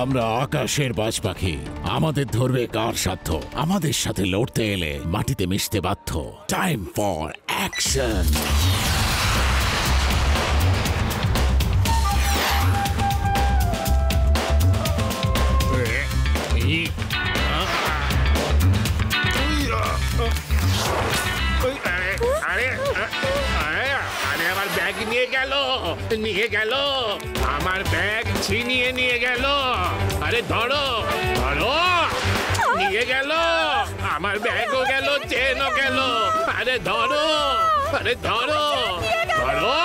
আমরা আকাশের বাজ পাখি, আমাদের ধরবে কার সাধ্য। আমাদের সাথে লড়তে এলে মাটিতে মিশতে বাধ্য। Time for action. আমার ব্যাগ নিয়ে গেল, আমার ব্যাগ ছিনিয়ে নিয়ে গেল। আরে ধরো ধরো, নিয়ে গেল আমার ব্যাগও গেল, চেনও গেল। আরে ধরো, আরে ধরো ধরো।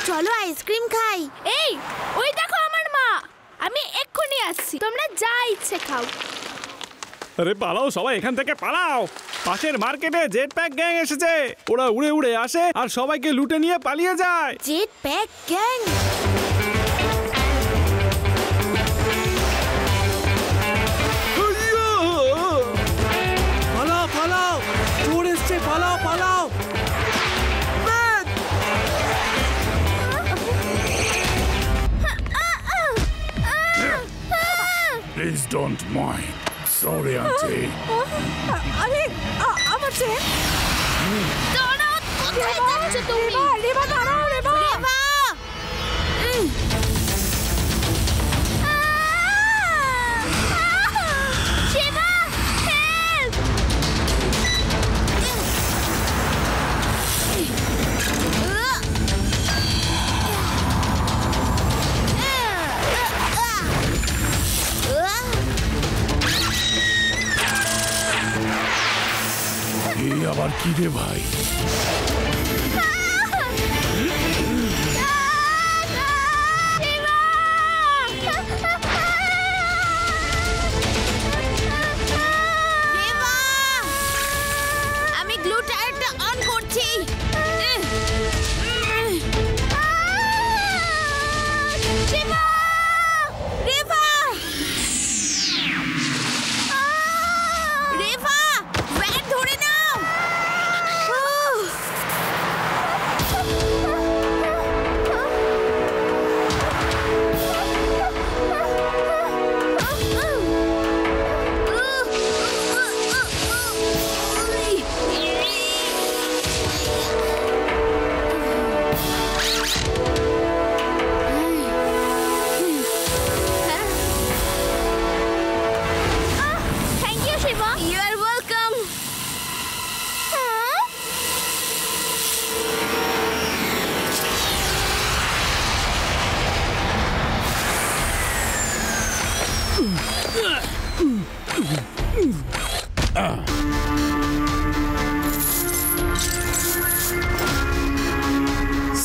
চলো আইসক্রিম খাই। এই ওই দেখো আমার মা, আমি এক্ষুনি আসছি, তোমরা যা ইচ্ছে খাও। আরে পালাও সবাই, এখান থেকে পালাও। পাশের মার্কেটে জেট প্যাক গ্যাং এসেছে। ওরা উড়ে উড়ে আসে আর সবাইকে লুটে নিয়ে পালিয়ে যায়। Jet pack gang? পালাও পালাও, চোর এসছে, পালাও পালাও। Please don't mind. Sorry, auntie. আরে আমার চেন। দাঁড়াও, কোথায় যাচ্ছ তুমি? রেবা দাঁড়াও, রেবা। রেবা! শেবা, হেল্প! এই আবার কি রে ভাই? আমি গ্লু টায়ারটা অন করছি। শেবা! রেবা! রেবা, ব্যাগ ধরে নাও। Thank you, Shiva. You are welcome.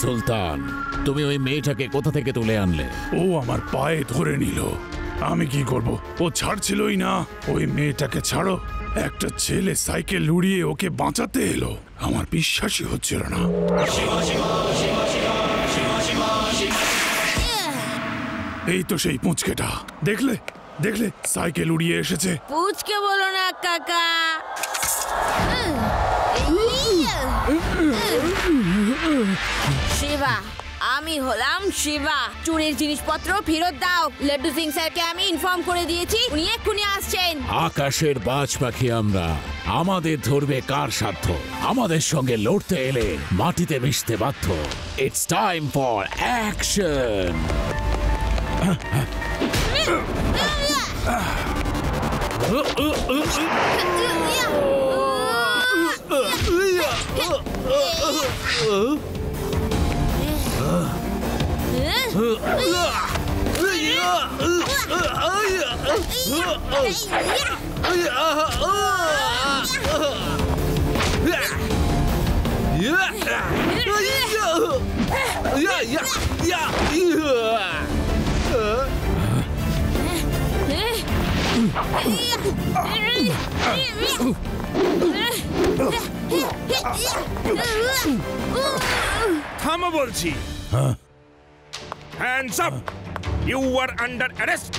সুলতান, তুমি ওই মেয়েটাকে কোথা থেকে তুলে আনলে? ও আমার পায়ে ধরে নিল, আমি কি করব? ও ছাড়ছিলই না। ওই মেয়েটাকে ছাড়ো। একটা ছেলে সাইকেল উড়িয়ে ওকে বাঁচাতে এলো। আমার বিশ্বাসই হচ্ছিল না। এই তো সেই পুঁচকেটা, দেখলে দেখলে সাইকেল উড়িয়ে এসেছে। পুচকে বলো না কাকা। শিবা, আমি হলাম শিবা। চুরির জিনিসপত্র ফেরত দাও। লাড্ডু সিং স্যারকে আমি ইনফর্ম করে দিয়েছি, উনি এক্ষুনি আসছেন। আকাশের বাজ পাখি আমরা, আমাদের ধরবে কার সাধ্য। আমাদের সঙ্গে লড়তে এলে মাটিতে মিশতে বাধ্য। It's time for action. থামো বলছি। Hands up, you are under arrest.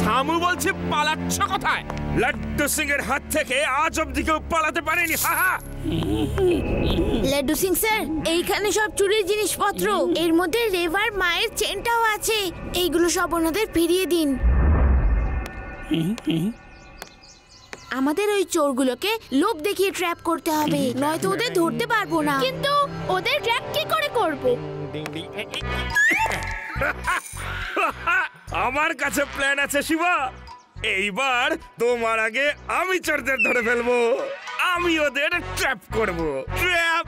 থামু বলছি, পালাচ্ছ কোথায়? লাড্ডু সিং এর হাত থেকে আজ অব্দি কেউ পালাতে পারেনি। লাড্ডু সিং স্যার, এইখানে সব চুরির জিনিসপত্র, এর মধ্যে রেভার মায়ের চেনটাও আছে। এইগুলো সব ওনাদের ফিরিয়ে দিন। আমাদের ওই চোরগুলোকে লোভ দেখিয়ে ট্র্যাপ করতে হবে, নয়তো ওদের ধরতে পারবো না। কিন্তু ওদের ট্র্যাপ কি করে করব? আমার কাছে প্ল্যান আছে শিবা। এইবার তোমার আগে আমি চোরদের ধরে ফেলবো, আমি ওদের ট্র্যাপ করব। ট্র্যাপ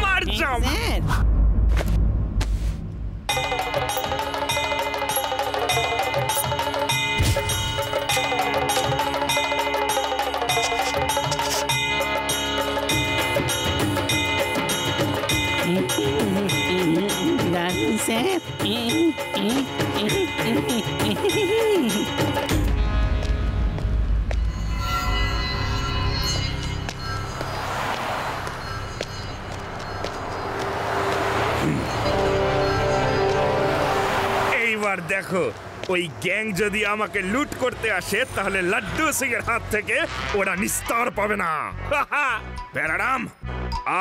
মার জাম। এইবার দেখো, ওই গ্যাং যদি আমাকে লুট করতে আসে তাহলে লাড্ডু সিং এর হাত থেকে ওরা নিস্তার পাবে না। প্যারাডাম,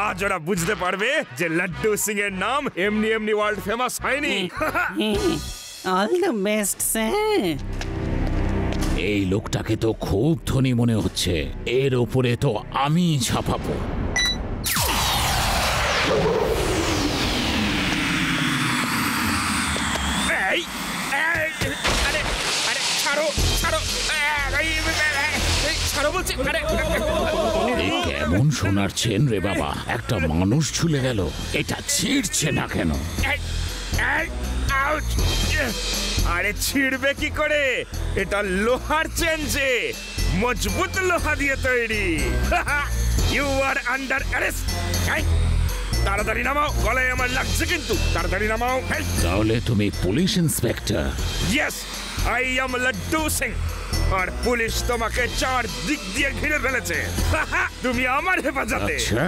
আজ ওরা বুঝতে পারবে যে লাড্ডু সিং এর নাম এমনি এমনি ওয়ার্ল্ড ফেমাস হয়নি। All the best sir. এই লোকটাকে তো খুব ধনী মনে হচ্ছে, এর উপরে তো আমি ঝাঁপাবো। কেমন সোনার চেন রে বাবা, একটা মানুষ ঝুলে গেল, এটা ছিঁড়ছে না কেন? আরে ছিঁড়বে কি করে, এটা লোহার চেন, যে মজবুত লোহা দিয়ে তৈরি। You are under arrest. তাড়াতাড়ি নামাও, গলায় আমার লাগছে কিন্তু, তাড়াতাড়ি নামাও। তাহলে তুমি police inspector? Yes, I am Laddu Singh. আর পুলিশ তোমাকে চার দিক দিয়ে ঘিরে ফেলেছে। তুমি আমার হেফাজতে। আচ্ছা,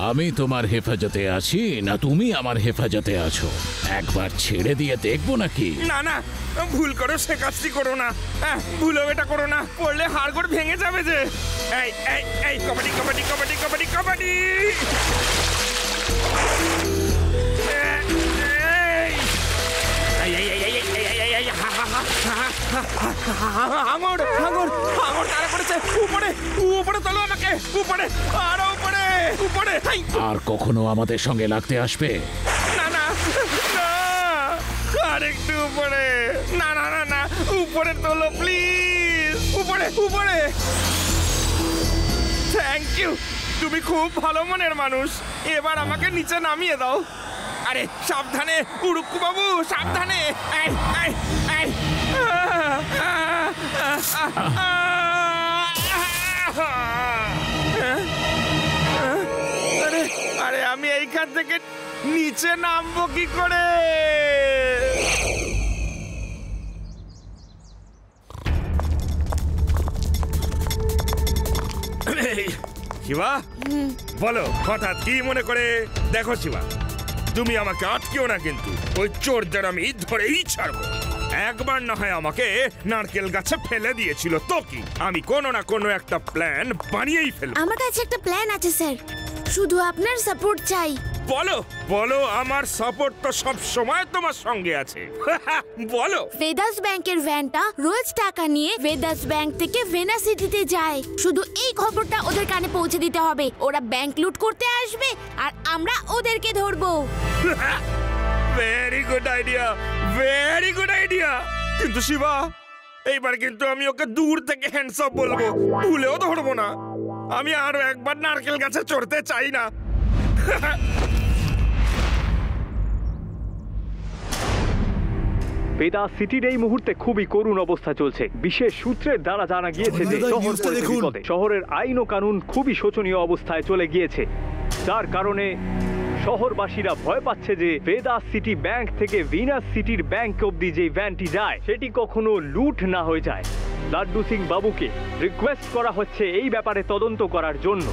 আমি তোমার হেফাজতে আছি না তুমি আমার হেফাজতে আছো? একবার ছেড়ে দিয়ে দেখবো নাকি? না না, ভুল করো সে কাজটি করো না। ভুলও এটা করো না, পড়লে হাড়গোড় ভেঙে যাবে যে। এই এই এই কবাডি কবাডি কবাডি কবাডি কবাডি। হাঙর হাঙর হাঙর তারা করেছে। উপরে উপরে তোলো আমাকে, উপরে আরো উপরে উপরে। আর কখনো আমাদের সঙ্গে লাগতে আসবে না না না, আর একটু উপরে। না না না না, উপরে তোলো প্লিজ, উপরে উপরে। থ্যাংক ইউ, তুমি খুব ভালো মনের মানুষ। এবার আমাকে নিচে নামিয়ে দাও। আরে সাবধানে উড়ুক্কু বাবু, সাবধানে। এই এই এই। আরে আরে, আমি এইখান থেকে নিচে নামবো কি করে? শিবা, বলো হঠাৎ কি মনে করে? দেখো শিবা, তুমি আমাকে আটকেও না, কিন্তু ওই চোরদের আমি ধরেই ছাড়বো। একবার না হয় আমাকে নারকেল গাছে ফেলে দিয়েছিল, তো কি আমি কোনো না কোনো একটা প্ল্যান বানিয়েই ফেলবো। আমার কাছে একটা প্ল্যান আছে স্যার, শুধু আপনার সাপোর্ট চাই। বলো বলো, আমার সাপোর্ট তো সব সময় তোমার সঙ্গে আছে। বলো। ভেদাস ব্যাংকের ভ্যানটা রোজ টাকা নিয়ে ভেদাস ব্যাংক থেকে ভেনা সিটিতে যায়। শুধু এই খবরটা ওদের কানে পৌঁছে দিতে হবে। ওরা ব্যাংক লুট করতে আসবে আর আমরা ওদেরকে ধরবো। Very good idea, very good idea. কিন্তু শিবা, এইবার কিন্তু আমি ওকে দূর থেকে হ্যান্ডস আপ বলবো, ভুলেও ধরবো না। আমি আরো একবার নারকেল গাছে চড়তে চাই না। বেদাস সিটির এই মুহূর্তে খুবই করুণ অবস্থা চলছে। বিশেষ সূত্রের দ্বারা জানা গিয়েছে যে শহর পড়েছে বিপদে। শহরের আইন ও কানুন খুবই শোচনীয় অবস্থায় চলে গিয়েছে, যার কারণে শহরবাসীরা ভয় পাচ্ছে যে বেদাস সিটি ব্যাংক থেকে ভিনাস সিটির ব্যাংক অব্দি যে ভ্যানটি যায় সেটি কখনো লুট না হয়ে যায়। লাড্ডু সিং বাবুকে রিকোয়েস্ট করা হচ্ছে এই ব্যাপারে তদন্ত করার জন্য।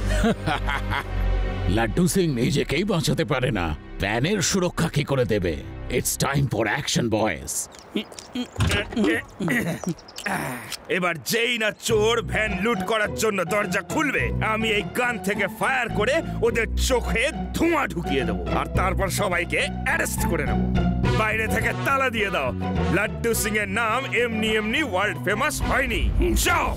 লাড্ডু সিং নিজেকেই বাঁচাতে পারে না, ভ্যানের সুরক্ষা কি করে দেবে? It's time for action boys. এবার যেই না চোর ভ্যান লুট করার জন্য দরজা খুলবে, আমি এই গান থেকে ফায়ার করে ওদের চোখে ধোঁয়া ঢুকিয়ে দেবো, আর তারপর সবাইকে অ্যারেস্ট করে নেবো। বাইরে থেকে তালা দিয়ে দাও। লাড্ডু সিং এর নাম এমনি এমনি ওয়ার্ল্ড ফেমাস হয়নি। যাও।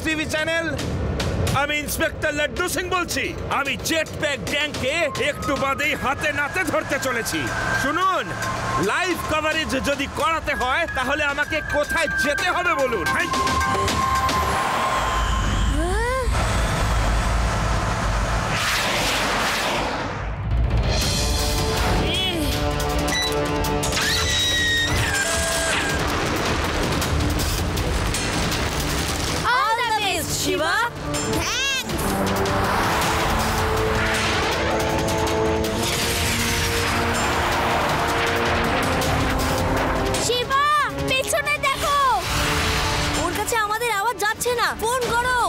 টিভি চ্যানেল, আমি ইন্সপেক্টর লাড্ডু সিং বলছি। আমি জেট প্যাক গ্যাংকে একটু বাদেই হাতে নাতে ধরতে চলেছি। শুনুন, লাইভ কভারেজ যদি করাতে হয় তাহলে আমাকে কোথায় যেতে হবে বলুন। শিবা, শিবা, পেছনে দেখো। ওর কাছে আমাদের আওয়াজ যাচ্ছে না, ফোন করো।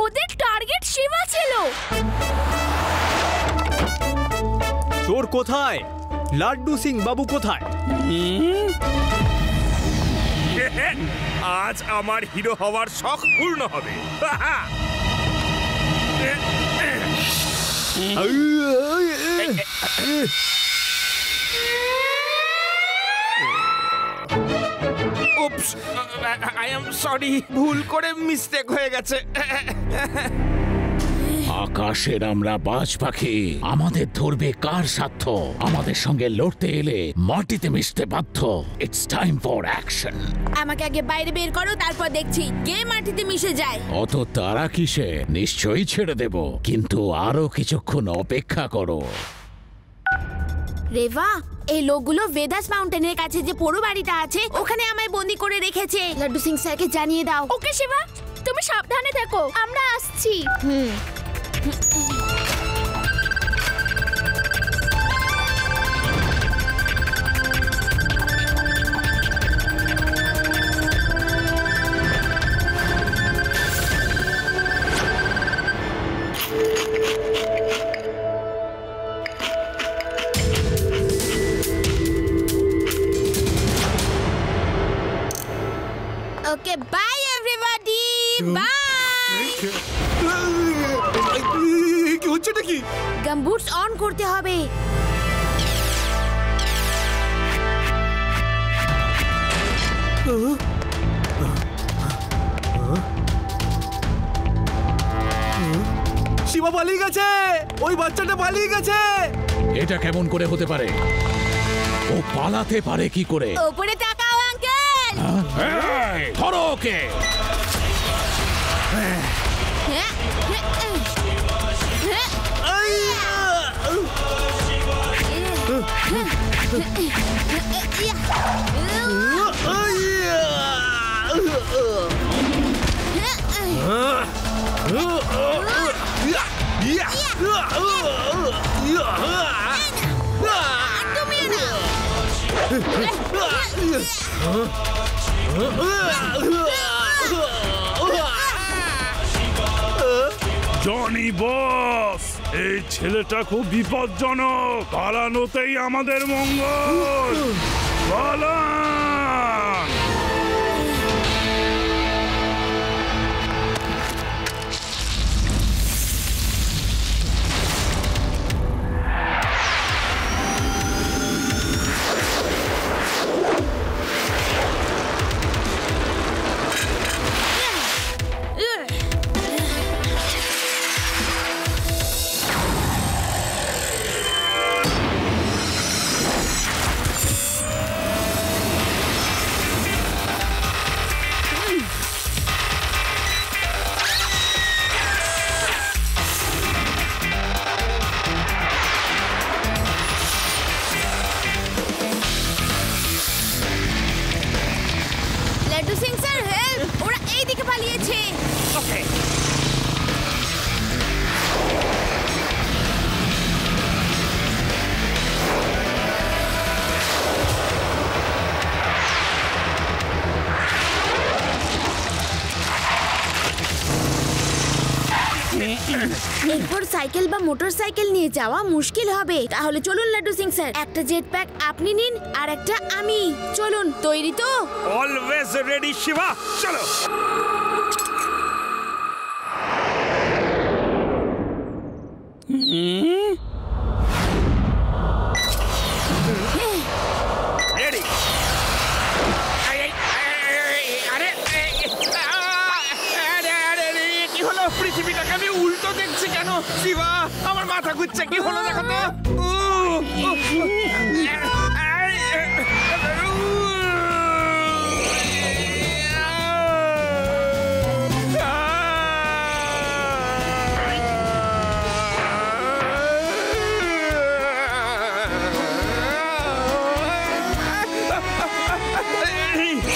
ওদের টার্গেট শিবা ছিল। চোর কোথায়? লাড্ডু সিং বাবু কোথায়? আজ আমার হিরো হওয়ার শখ পূর্ণ হবে। উপস, আই এম সরি, ভুল করে মিস্টেক হয়ে গেছে। আকাশের আমরা বাজ পাখি, আমাদের ধরবে কার সাধ্য? আমাদের সঙ্গে লড়তে এলে মাটিতে মিশতে বাধ্য। It's time for action. আমাকে আগে বাইরে বের করো, তারপর দেখছি কে মাটিতে মিশে যায়। অত তারা কিসে? নিশ্চয়ই ছেড়ে দেব, কিন্তু আরো কিছুক্ষণ অপেক্ষা করো। রেভা, এই লোকগুলো ভেদাস মাউন্টেনের কাছে যে পোড়ো বাড়িটা আছে ওখানে আমায় বন্দি করে রেখেছে। লাড্ডু সিং স্যারকে জানিয়ে দাও। ওকে শিবা, তুমি সাবধানে থেকো, আমরা আসছি। ওকে, বাই এভরিবডি, বাই। কি হচ্ছেটা কি? গামবুটস অন করতে হবে। শিবা পালিয়ে গেছে, ওই বাচ্চাটা পালিয়ে গেছে। এটা কেমন করে হতে পারে? ও পালাতে পারে কি করে? উপরে তাকাও আঙ্কেল। ধরো ওকে। জনি বস, এই ছেলেটা খুব বিপজ্জনক। পালানোতেই আমাদের মঙ্গল। পালান! Laddu Singh sir help! ওরা এই দিকে পালিয়েছে। ওকে, এরপর সাইকেল বা মোটর সাইকেল নিয়ে যাওয়া মুশকিল হবে। তাহলে চলুন লাড্ডু সিং স্যার, একটা জেট প্যাক আপনি নিন আর একটা আমি। চলুন, তৈরি তো? অলওয়েজ রেডি শিবা, চলো। রেডি। কি হলো? পৃথিবীটাকে আমি উল্টো দেখছি কেন? শিবা, আমার মাথা ঘুরছে। কি হলো দেখো তো?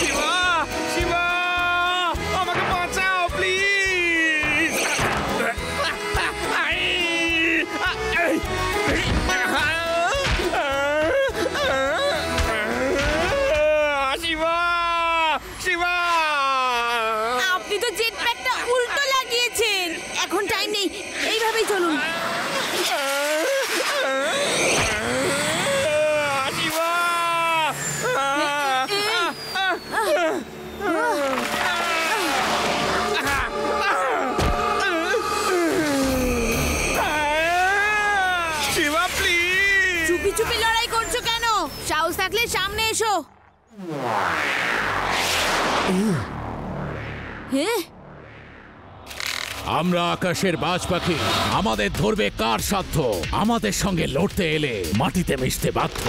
শিবা, শিবা, আমাকে বাঁচাও প্লিজ। শিবা, শিবা। আপনি তো জেট প্যাকটা উল্টো লাগিয়েছেন। এখন টাইম নেই, এইভাবেই চলুন। শিবা। শিবা প্লিজ। চুপি চুপি লড়াই করছো কেন? সাহস থাকলে সামনে এসো। হ্যাঁ, আমরা আকাশের বাজ পাখি, আমাদের ধরবে কার সাধ্য। আমাদের সঙ্গে লড়তে এলে মাটিতে মিশতে বাধ্য।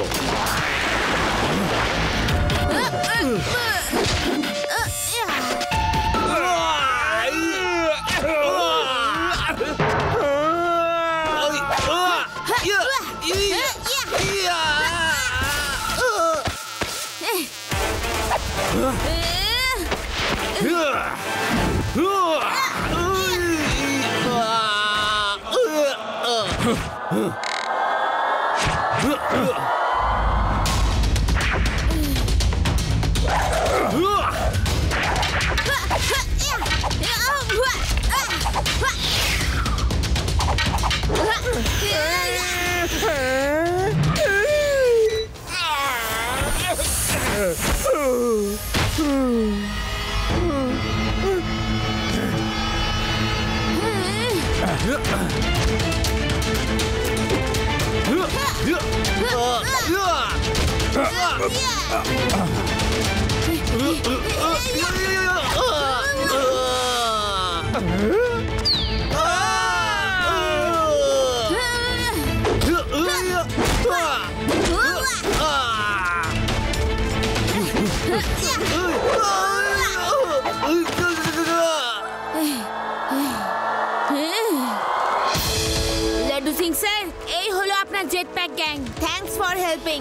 লাড্ডু সিং স্যার, এই হলো আপনার jet pack gang. Thanks for helping.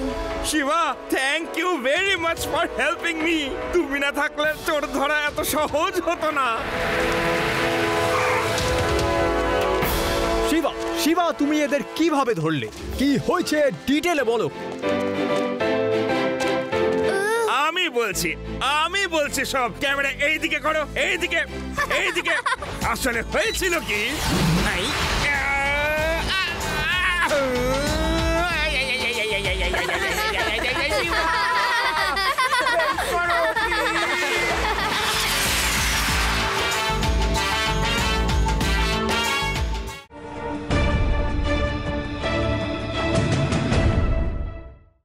Shiva, thank you very much for helping me. তুমি না থাকলে চোর ধরা এত সহজ হতো না। শিবা, শিবা, তুমি এদের কিভাবে ধরলে? কি হয়েছে ডিটেলে বলো। আমি আমি বলছি সব। ক্যামেরা এইদিকে করো, এইদিকে এইদিকে। আসলে হয়েছিল কি,